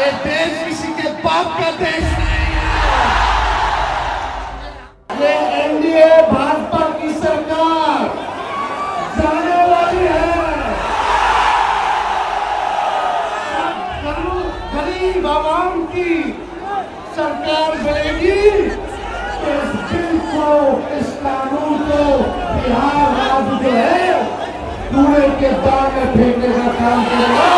ये देश किसी के बाप का देश नहीं है। ये एनडीए भाजपा की सरकार जाने वाली है। गरीब आवाम की सरकार बनेगी। इस बिल को, इस कानून को बिहार राज्य जो है कूड़े के दाग में फेंकने का काम करेगा।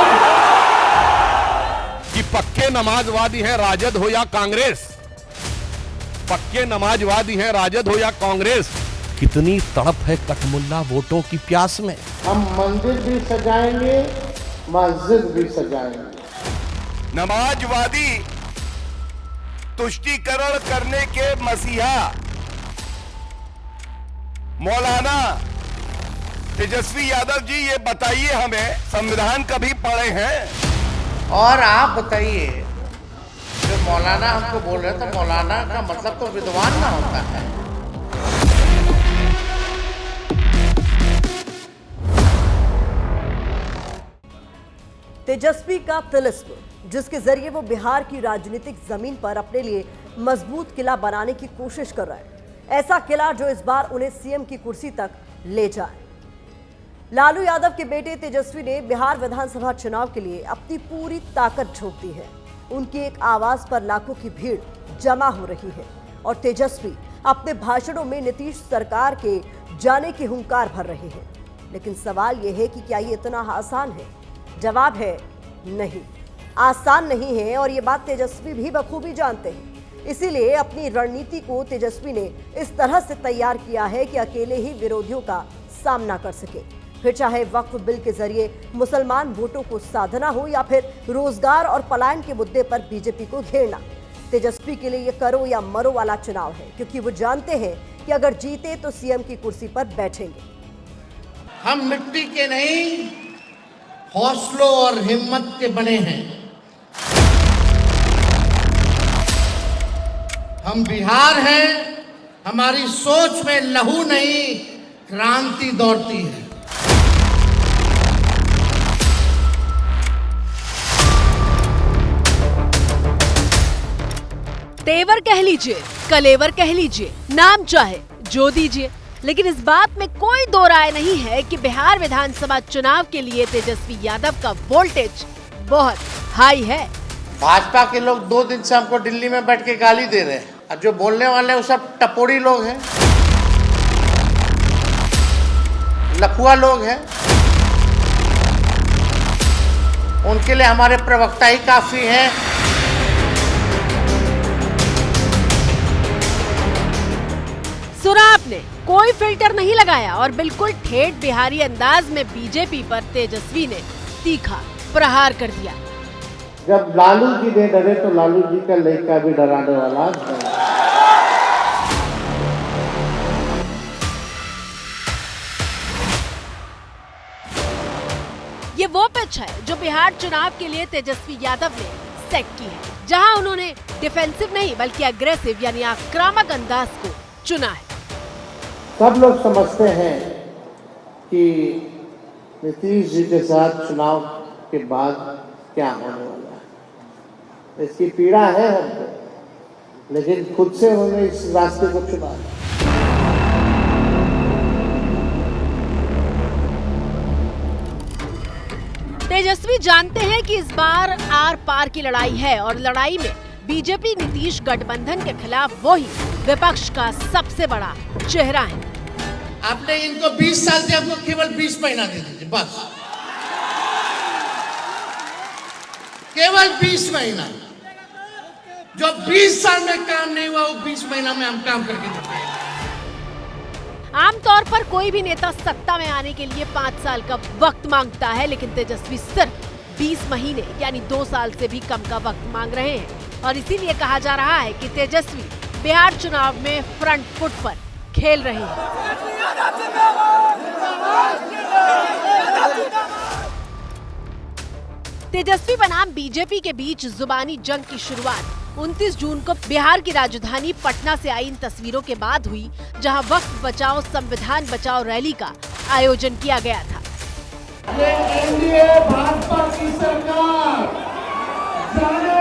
कि पक्के नमाजवादी है राजद हो या कांग्रेस, पक्के नमाजवादी है राजद हो या कांग्रेस, कितनी तड़प है कठमुल्ला वोटों की प्यास में। हम मंदिर भी सजाएंगे, मस्जिद भी सजाएंगे। नमाजवादी तुष्टीकरण करने के मसीहा मौलाना तेजस्वी यादव जी, ये बताइए हमें, संविधान कभी पढ़े हैं? और आप बताइए, जो मौलाना हमको बोल रहे हैं, तो मौलाना का मतलब तो विद्वान ना होता है। तेजस्वी का तिलिस्म, जिसके जरिए वो बिहार की राजनीतिक जमीन पर अपने लिए मजबूत किला बनाने की कोशिश कर रहा है। ऐसा किला जो इस बार उन्हें सीएम की कुर्सी तक ले जाए। लालू यादव के बेटे तेजस्वी ने बिहार विधानसभा चुनाव के लिए अपनी पूरी ताकत झोंक दी है। उनकी एक आवाज पर लाखों की भीड़ जमा हो रही है और तेजस्वी अपने भाषणों में नीतीश सरकार के जाने की हुंकार भर रहे हैं। लेकिन सवाल यह है कि क्या ये इतना आसान है? जवाब है नहीं, आसान नहीं है और ये बात तेजस्वी भी बखूबी जानते हैं। इसीलिए अपनी रणनीति को तेजस्वी ने इस तरह से तैयार किया है कि अकेले ही विरोधियों का सामना कर सके, फिर चाहे वक्फ बिल के जरिए मुसलमान वोटों को साधना हो या फिर रोजगार और पलायन के मुद्दे पर बीजेपी को घेरना। तेजस्वी के लिए ये करो या मरो वाला चुनाव है, क्योंकि वो जानते हैं कि अगर जीते तो सीएम की कुर्सी पर बैठेंगे। हम मिट्टी के नहीं, हौसलों और हिम्मत के बने हैं। हम बिहार हैं, हमारी सोच में लहू नहीं, क्रांति दौड़ती है। तेवर कह लीजिए, कलेवर कह लीजिए, नाम चाहे जो दीजिए, लेकिन इस बात में कोई दो राय नहीं है कि बिहार विधानसभा चुनाव के लिए तेजस्वी यादव का वोल्टेज बहुत हाई है। भाजपा के लोग 2 दिन से हमको दिल्ली में बैठ के गाली दे रहे हैं, और जो बोलने वाले हैं वो सब टपोरी लोग हैं, लफुआ लोग हैं। उनके लिए हमारे प्रवक्ता ही काफी हैं। सुना आपने, कोई फिल्टर नहीं लगाया और बिल्कुल ठेठ बिहारी अंदाज में बीजेपी पर तेजस्वी ने तीखा प्रहार कर दिया। जब लालू जी ने डरे तो लालू जी का लड़का भी डराने वाला नहीं। ये वो पिच है जो बिहार चुनाव के लिए तेजस्वी यादव ने सेट की है, जहां उन्होंने डिफेंसिव नहीं बल्कि अग्रेसिव यानी आक्रामक अंदाज को चुना है। सब लोग समझते हैं कि नीतीश जी के साथ चुनाव के बाद क्या होने वाला है। इसकी पीड़ा है हमको, लेकिन खुद से उन्होंने इस रास्ते को चुना। तेजस्वी जानते हैं कि इस बार आर पार की लड़ाई है और लड़ाई में बीजेपी नीतीश गठबंधन के खिलाफ वो ही विपक्ष का सबसे बड़ा चेहरा है। आपने इनको 20 साल से आपको केवल 20 महीना दे दीजिए, बस केवल 20 महीना। जो 20 साल में काम नहीं हुआ वो 20 महीना में हम काम करके देते हैं। आमतौर पर कोई भी नेता सत्ता में आने के लिए 5 साल का वक्त मांगता है, लेकिन तेजस्वी सिर्फ 20 महीने यानी 2 साल से भी कम का वक्त मांग रहे हैं और इसीलिए कहा जा रहा है कि तेजस्वी बिहार चुनाव में फ्रंट फुट पर खेल रहे हैं। तेजस्वी बनाम बीजेपी के बीच जुबानी जंग की शुरुआत 29 जून को बिहार की राजधानी पटना से आई इन तस्वीरों के बाद हुई, जहां वक्फ बचाओ संविधान बचाओ रैली का आयोजन किया गया था। ये एनडीए भाजपा की सरकार जाने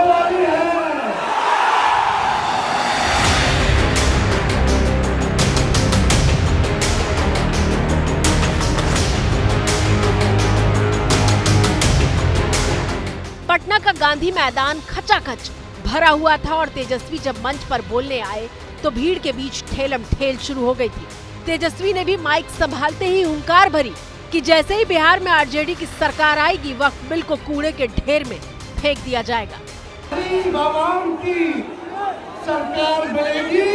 पटना का गांधी मैदान खचाखच भरा हुआ था और तेजस्वी जब मंच पर बोलने आए तो भीड़ के बीच ठेलम ठेल शुरू हो गई थी। तेजस्वी ने भी माइक संभालते ही हुंकार भरी कि जैसे ही बिहार में आरजेडी की सरकार आएगी वक्फ बिल को कूड़े के ढेर में फेंक दिया जाएगा। भगवान की सरकार बनेगी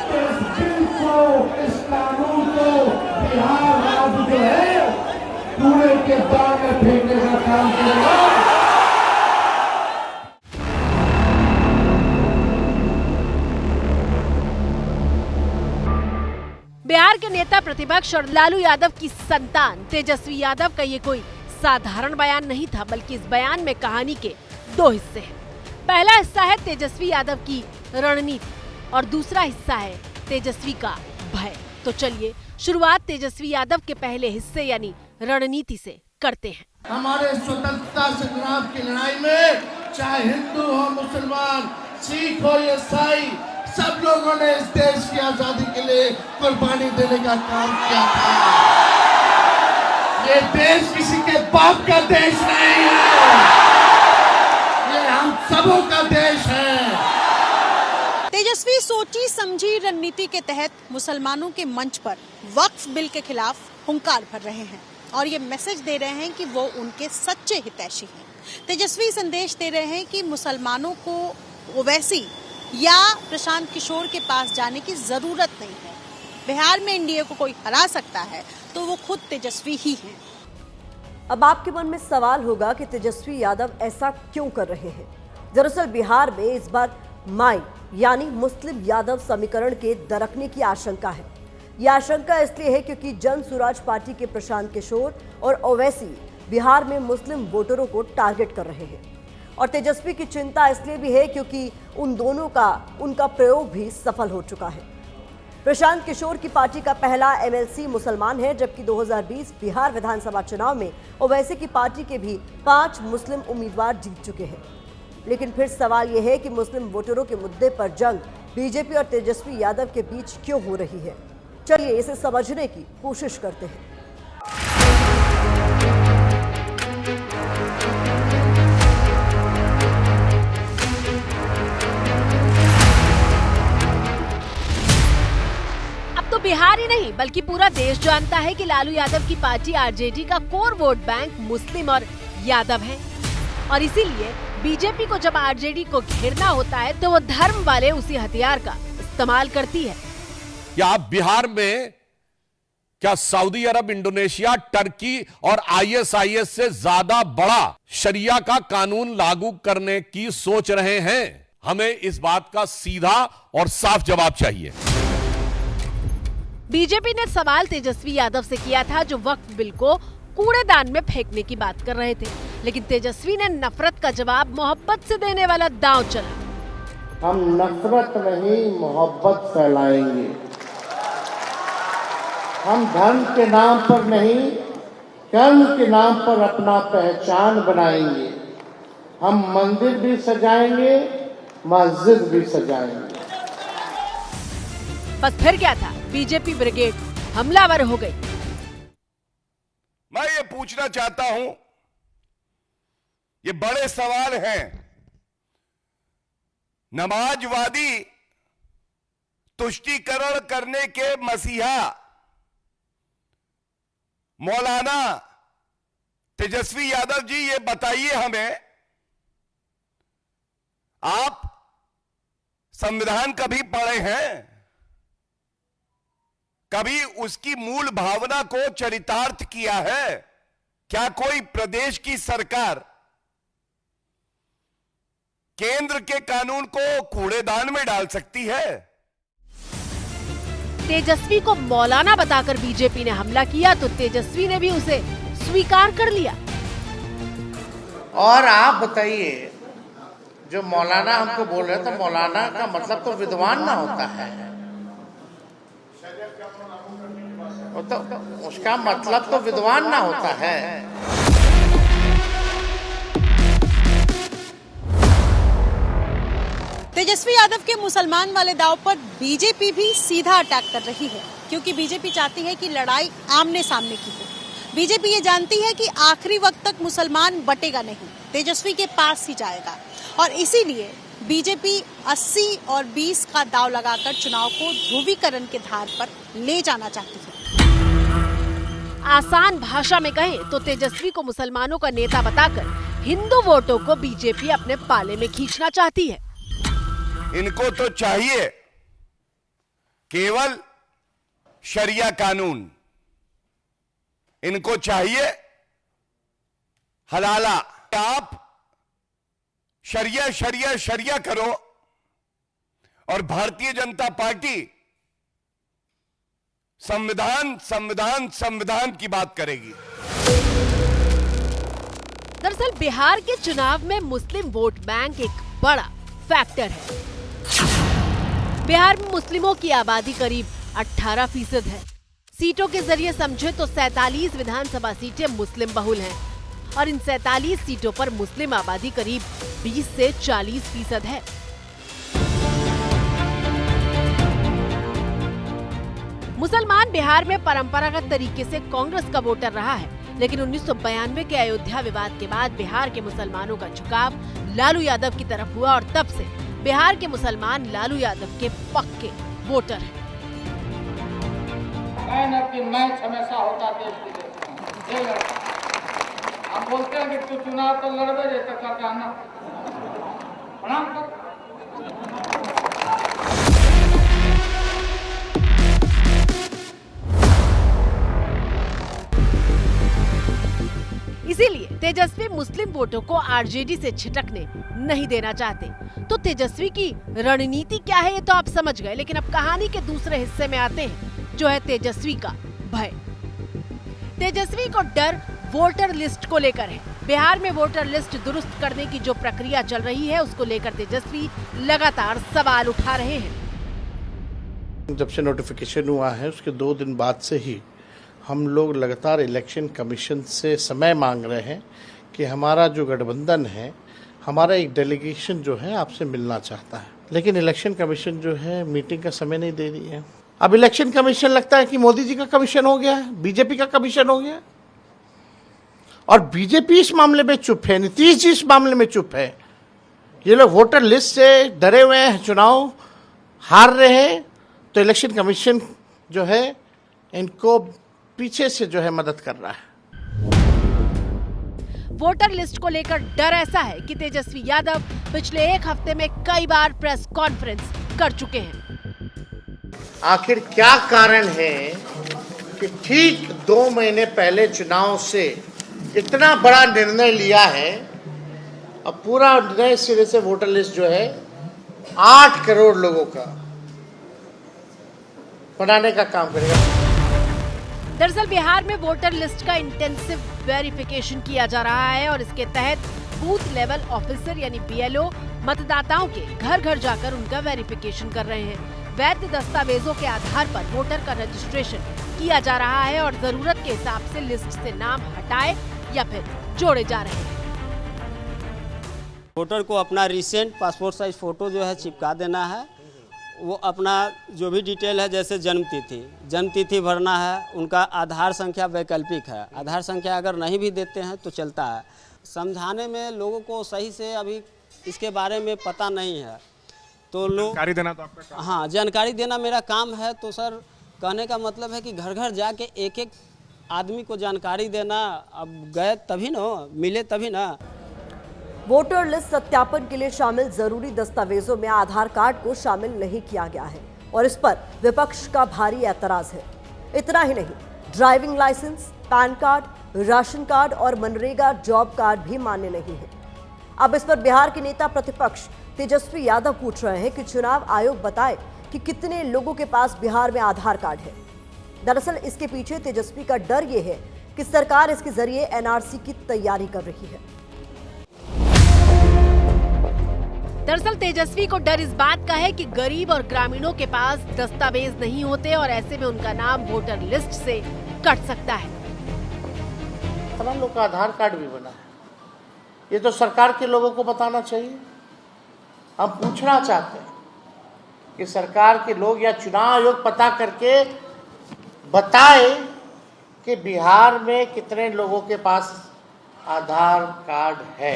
तो इस बिल को, इस कानून को बिहार राज्य जो है कूड़े के दाग में फेंकने का काम करेगा। बिहार के नेता प्रतिपक्ष और लालू यादव की संतान तेजस्वी यादव का ये कोई साधारण बयान नहीं था, बल्कि इस बयान में कहानी के दो हिस्से हैं। पहला हिस्सा है तेजस्वी यादव की रणनीति और दूसरा हिस्सा है तेजस्वी का भय। तो चलिए शुरुआत तेजस्वी यादव के पहले हिस्से यानी रणनीति से करते हैं। हमारे स्वतंत्रता संग्राम की लड़ाई में चाहे हिंदू हो, मुसलमान, सिख हो या ईसाई, सब लोगों ने इस देश की आजादी के लिए कुर्बानी देने का काम किया था। ये देश किसी के बाप का देश नहीं है, ये हम सबों का देश है। तेजस्वी सोची समझी रणनीति के तहत मुसलमानों के मंच पर वक्फ बिल के खिलाफ हुंकार भर रहे हैं और ये मैसेज दे रहे हैं कि वो उनके सच्चे हितैषी हैं। तेजस्वी संदेश दे रहे हैं कि मुसलमानों को ओवैसी या प्रशांत किशोर के पास जाने की जरूरत नहीं है। बिहार में एनडीए को कोई हरा सकता है तो वो खुद तेजस्वी ही हैं। अब आपके मन में सवाल होगा कि तेजस्वी यादव ऐसा क्यों कर रहे हैं। दरअसल बिहार में इस बार माई यानी मुस्लिम यादव समीकरण के दरकने की आशंका है। यह आशंका इसलिए है क्योंकि जन स्वराज पार्टी के प्रशांत किशोर और ओवैसी बिहार में मुस्लिम वोटरों को टारगेट कर रहे हैं और तेजस्वी की चिंता इसलिए भी है क्योंकि उन दोनों का उनका प्रयोग भी सफल हो चुका है। प्रशांत किशोर की पार्टी का पहला एमएलसी मुसलमान है, जबकि 2020 बिहार विधानसभा चुनाव में ओवैसी की पार्टी के भी 5 मुस्लिम उम्मीदवार जीत चुके हैं। लेकिन फिर सवाल यह है कि मुस्लिम वोटरों के मुद्दे पर जंग बीजेपी और तेजस्वी यादव के बीच क्यों हो रही है। चलिए इसे समझने की कोशिश करते हैं। तो बिहार ही नहीं बल्कि पूरा देश जानता है कि लालू यादव की पार्टी आरजेडी का कोर वोट बैंक मुस्लिम और यादव है और इसीलिए बीजेपी को जब आरजेडी को घेरना होता है तो वो धर्म वाले उसी हथियार का इस्तेमाल करती है। क्या बिहार में क्या सऊदी अरब, इंडोनेशिया, टर्की और आईएसआईएस से ज्यादा बड़ा शरिया का कानून लागू करने की सोच रहे हैं? हमें इस बात का सीधा और साफ जवाब चाहिए। बीजेपी ने सवाल तेजस्वी यादव से किया था जो वक्फ बिल को कूड़ेदान में फेंकने की बात कर रहे थे, लेकिन तेजस्वी ने नफरत का जवाब मोहब्बत से देने वाला दांव चला। हम नफरत नहीं मोहब्बत फैलाएंगे। हम धर्म के नाम पर नहीं, कर्म के नाम पर अपना पहचान बनाएंगे। हम मंदिर भी सजाएंगे, मस्जिद भी सजाएंगे। बस फिर क्या था, बीजेपी ब्रिगेड हमलावर हो गई। मैं ये पूछना चाहता हूं, ये बड़े सवाल हैं। नमाजवादी तुष्टीकरण करने के मसीहा मौलाना तेजस्वी यादव जी, ये बताइए हमें, आप संविधान कभी पढ़े हैं? कभी उसकी मूल भावना को चरितार्थ किया है? क्या कोई प्रदेश की सरकार केंद्र के कानून को कूड़ेदान में डाल सकती है? तेजस्वी को मौलाना बताकर बीजेपी ने हमला किया तो तेजस्वी ने भी उसे स्वीकार कर लिया। और आप बताइए, जो मौलाना हमको बोल रहे हैं, तो मौलाना का मतलब तो विद्वान ना होता है, वो तो उसका मतलब तो विद्वान ना होता है। तेजस्वी यादव के मुसलमान वाले दाव पर बीजेपी भी सीधा अटैक कर रही है, क्योंकि बीजेपी चाहती है कि लड़ाई आमने सामने की हो। बीजेपी ये जानती है कि आखिरी वक्त तक मुसलमान बटेगा नहीं, तेजस्वी के पास ही जाएगा और इसीलिए बीजेपी 80 और 20 का दांव लगाकर चुनाव को ध्रुवीकरण के धार पर ले जाना चाहती है। आसान भाषा में कहें तो तेजस्वी को मुसलमानों का नेता बताकर हिंदू वोटों को बीजेपी अपने पाले में खींचना चाहती है। इनको तो चाहिए केवल शरिया कानून, इनको चाहिए हलाला। आप शरिया शरिया शरिया करो और भारतीय जनता पार्टी संविधान संविधान संविधान की बात करेगी। दरअसल बिहार के चुनाव में मुस्लिम वोट बैंक एक बड़ा फैक्टर है। बिहार में मुस्लिमों की आबादी करीब 18% है। सीटों के जरिए समझे तो 47 विधानसभा सीटें मुस्लिम बहुल हैं और इन 47 सीटों पर मुस्लिम आबादी करीब 20 से 40% है। मुसलमान बिहार में परंपरागत तरीके से कांग्रेस का वोटर रहा है, लेकिन 1992 के अयोध्या विवाद के बाद बिहार के मुसलमानों का झुकाव लालू यादव की तरफ हुआ और तब से बिहार के मुसलमान लालू यादव के पक्के वोटर हैं। मैच हमेशा होता देश विदेश में। हम बोलते हैं कि तू चुनाव तो लड़बे रे तक का कहना प्रणाम कर। इसीलिए तेजस्वी मुस्लिम वोटों को आरजेडी से छिटकने नहीं देना चाहते। तो तेजस्वी की रणनीति क्या है ये तो आप समझ गए, लेकिन अब कहानी के दूसरे हिस्से में आते हैं, जो है तेजस्वी का भय। तेजस्वी को डर वोटर लिस्ट को लेकर है। बिहार में वोटर लिस्ट दुरुस्त करने की जो प्रक्रिया चल रही है उसको लेकर तेजस्वी लगातार सवाल उठा रहे हैं। जब से नोटिफिकेशन हुआ है उसके 2 दिन बाद से ही हम लोग लगातार इलेक्शन कमीशन से समय मांग रहे हैं कि हमारा जो गठबंधन है, हमारा एक डेलीगेशन जो है आपसे मिलना चाहता है, लेकिन इलेक्शन कमीशन जो है मीटिंग का समय नहीं दे रही है। अब इलेक्शन कमीशन लगता है कि मोदी जी का कमीशन हो गया है, बीजेपी का कमीशन हो गया, और बीजेपी इस मामले में चुप है, नीतीश जी इस मामले में चुप है। ये लोग वोटर लिस्ट से डरे हुए हैं, चुनाव हार रहे हैं, तो इलेक्शन कमीशन जो है इनको पीछे से जो है मदद कर रहा है। वोटर लिस्ट को लेकर डर ऐसा है कि तेजस्वी यादव पिछले 1 हफ्ते में कई बार प्रेस कॉन्फ्रेंस कर चुके हैं। आखिर क्या कारण है कि ठीक 2 महीने पहले चुनाव से इतना बड़ा निर्णय लिया है, अब पूरा नए सिरे से वोटर लिस्ट जो है 8 करोड़ लोगों का बनाने का काम करेगा। दरअसल बिहार में वोटर लिस्ट का इंटेंसिव वेरिफिकेशन किया जा रहा है और इसके तहत बूथ लेवल ऑफिसर यानी बीएलओ मतदाताओं के घर घर जाकर उनका वेरिफिकेशन कर रहे हैं। वैध दस्तावेजों के आधार पर वोटर का रजिस्ट्रेशन किया जा रहा है और जरूरत के हिसाब से लिस्ट से नाम हटाए या फिर जोड़े जा रहे हैं। वोटर को अपना रिसेंट पासपोर्ट साइज फोटो जो है चिपका देना है। वो अपना जो भी डिटेल है, जैसे जन्म तिथि भरना है। उनका आधार संख्या वैकल्पिक है, आधार संख्या अगर नहीं भी देते हैं तो चलता है। समझाने में लोगों को सही से अभी इसके बारे में पता नहीं है, तो लोग जानकारी देना तो आपका काम। हाँ, जानकारी देना मेरा काम है। तो सर कहने का मतलब है कि घर घर जाके एक आदमी को जानकारी देना। अब गए तभी ना, मिले तभी ना। वोटर लिस्ट सत्यापन के लिए शामिल जरूरी दस्तावेजों में आधार कार्ड को शामिल नहीं किया गया है और इस पर विपक्ष का भारी ऐतराज है। इतना ही नहीं, driving licence, PAN card, ration card और मनरेगा जॉब कार्ड भी मान्य नहीं है। अब इस पर बिहार के नेता प्रतिपक्ष तेजस्वी यादव पूछ रहे हैं कि चुनाव आयोग बताए कि कितने लोगों के पास बिहार में आधार कार्ड है। दरअसल इसके पीछे तेजस्वी का डर यह है कि सरकार इसके जरिए एनआरसी की तैयारी कर रही है। दरअसल तेजस्वी को डर इस बात का है कि गरीब और ग्रामीणों के पास दस्तावेज नहीं होते और ऐसे में उनका नाम वोटर लिस्ट से कट सकता है। तमाम लोग का आधार कार्ड भी बना है, ये तो सरकार के लोगों को बताना चाहिए। हम पूछना चाहते हैं कि सरकार के लोग या चुनाव आयोग पता करके बताए कि बिहार में कितने लोगों के पास आधार कार्ड है।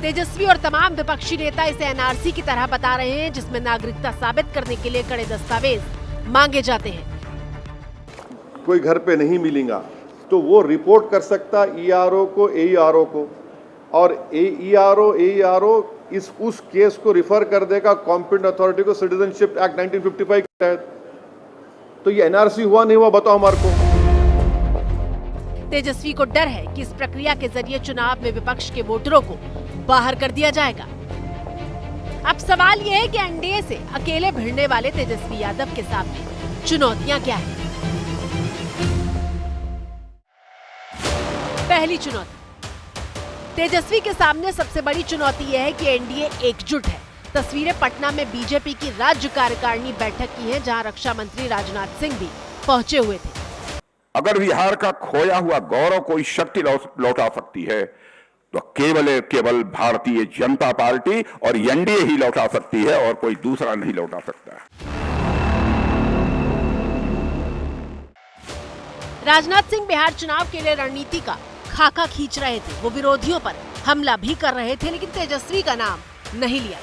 तेजस्वी और तमाम विपक्षी नेता इसे एनआरसी की तरह बता रहे हैं, जिसमें नागरिकता साबित करने के लिए कड़े दस्तावेज मांगे जाते हैं। कोई घर पे नहीं मिलेगा तो वो रिपोर्ट कर सकता ईआरओ को, एईआरओ को, और एईआरओ उस केस को रिफर कर देगा कॉम्पिटेंट अथॉरिटी को सिटीजनशिप एक्ट 1955 के तहत। तो ये एनआरसी हुआ नहीं हुआ बताओ हमारे को। तेजस्वी को डर है कि इस प्रक्रिया के जरिए चुनाव में विपक्ष के वोटरों को बाहर कर दिया जाएगा। अब सवाल यह है कि एनडीए से अकेले भिड़ने वाले तेजस्वी यादव के सामने चुनौतियां क्या हैं? पहली चुनौती, तेजस्वी के सामने सबसे बड़ी चुनौती यह है कि एनडीए एकजुट है। तस्वीरें पटना में बीजेपी की राज्य कार्यकारिणी बैठक की हैं, जहां रक्षा मंत्री राजनाथ सिंह भी पहुंचे हुए थे। अगर बिहार का खोया हुआ गौरव कोई शक्ति लौटा सकती है तो केवल भारतीय जनता पार्टी और एनडीए ही लौटा सकती है और कोई दूसरा नहीं लौटा सकता। राजनाथ सिंह बिहार चुनाव के लिए रणनीति का खाका खींच रहे थे। वो विरोधियों पर हमला भी कर रहे थे, लेकिन तेजस्वी का नाम नहीं लिया।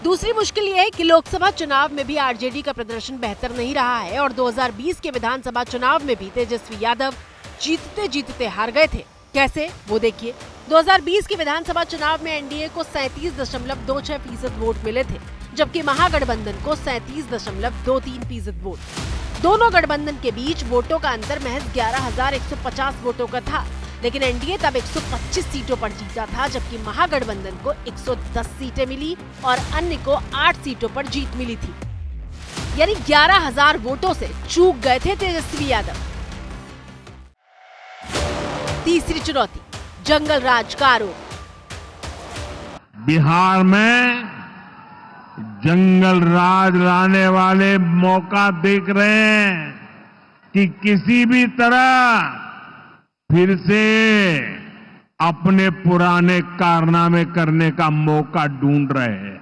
दूसरी मुश्किल ये है कि लोकसभा चुनाव में भी आरजेडी का प्रदर्शन बेहतर नहीं रहा है और 2020 के विधानसभा चुनाव में भी तेजस्वी यादव जीतते जीतते हार गए थे। कैसे, वो देखिए। 2020 के विधानसभा चुनाव में एनडीए को 37.26% वोट मिले थे, जबकि महागठबंधन को 37.23% वोट। दोनों गठबंधन के बीच वोटों का अंतर महज 11,150 वोटों का था, लेकिन एनडीए तब 125 सीटों पर जीता था, जबकि महागठबंधन को 110 सीटें मिली और अन्य को 8 सीटों पर जीत मिली थी। यानी 11,000 वोटों से चूक गए थे तेजस्वी यादव। तीसरी चुनौती, जंगल राज का आरोप। बिहार में जंगल राज लाने वाले मौका देख रहे हैं कि किसी भी तरह फिर से अपने पुराने कारनामे करने का मौका ढूंढ रहे हैं।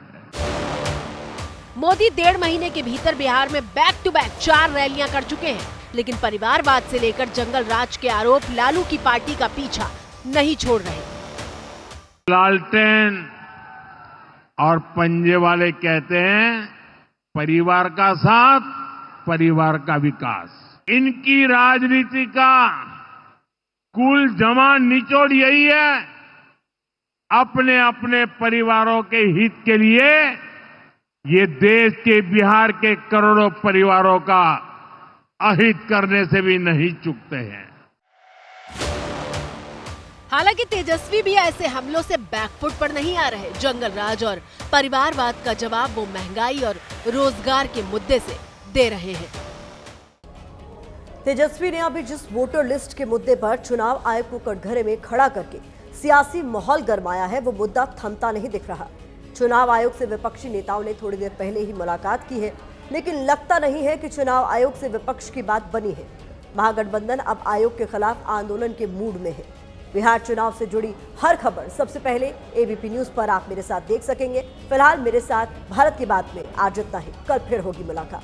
मोदी 1.5 महीने के भीतर बिहार में बैक टू बैक 4 रैलियां कर चुके हैं, लेकिन परिवारवाद से लेकर जंगल राज के आरोप लालू की पार्टी का पीछा नहीं छोड़ रहे। लालटेन और पंजे वाले कहते हैं परिवार का साथ, परिवार का विकास। इनकी राजनीति का कुल जमा निचोड़ यही है, अपने अपने परिवारों के हित के लिए ये देश के बिहार के करोड़ों परिवारों का अहित करने से भी नहीं चूकते हैं। हालांकि तेजस्वी भी ऐसे हमलों से बैकफुट पर नहीं आ रहे। जंगल राज और परिवारवाद का जवाब वो महंगाई और रोजगार के मुद्दे से दे रहे हैं। तेजस्वी ने अभी जिस वोटर लिस्ट के मुद्दे पर चुनाव आयोग को कटघरे में खड़ा करके सियासी माहौल गरमाया है, वो मुद्दा थमता नहीं दिख रहा। चुनाव आयोग से विपक्षी नेताओं ने थोड़ी देर पहले ही मुलाकात की है, लेकिन लगता नहीं है कि चुनाव आयोग से विपक्ष की बात बनी है। महागठबंधन अब आयोग के खिलाफ आंदोलन के मूड में है। बिहार चुनाव से जुड़ी हर खबर सबसे पहले एबीपी न्यूज पर आप मेरे साथ देख सकेंगे। फिलहाल मेरे साथ भारत की बात में आज इतना ही। कल फिर होगी मुलाकात।